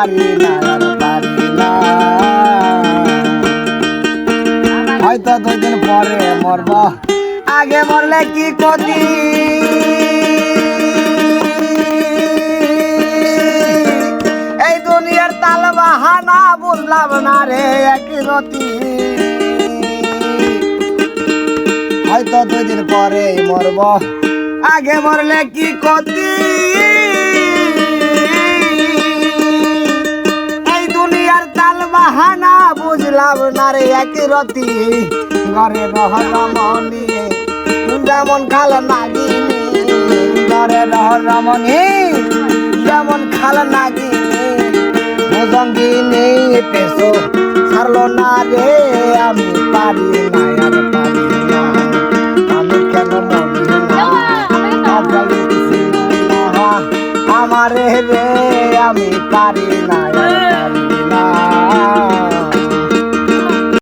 পারি না আর পারি না হয়তো 2 দিন পরে মরব আগে মরলে কি ক্ষতি এই দুনিয়ার তাল বাহানা বুঝলাম না রে একই রতি হয়তো 2 দিন পরে মরব আগে মরলে কি ক্ষতি এই দুনিয়ার তাল বাহানা বুঝলাম না রে একই রতি ঘরে রহরমণি যেমন খাল নাগিনি ঘরে রহরমণি যেমন খাল নাগিনি ভুজঙ্গিনী পেশো ছাড়লো না রে আমি পারি না আর পারি না আমি কেন মরি না আমারে রে আমি পারি না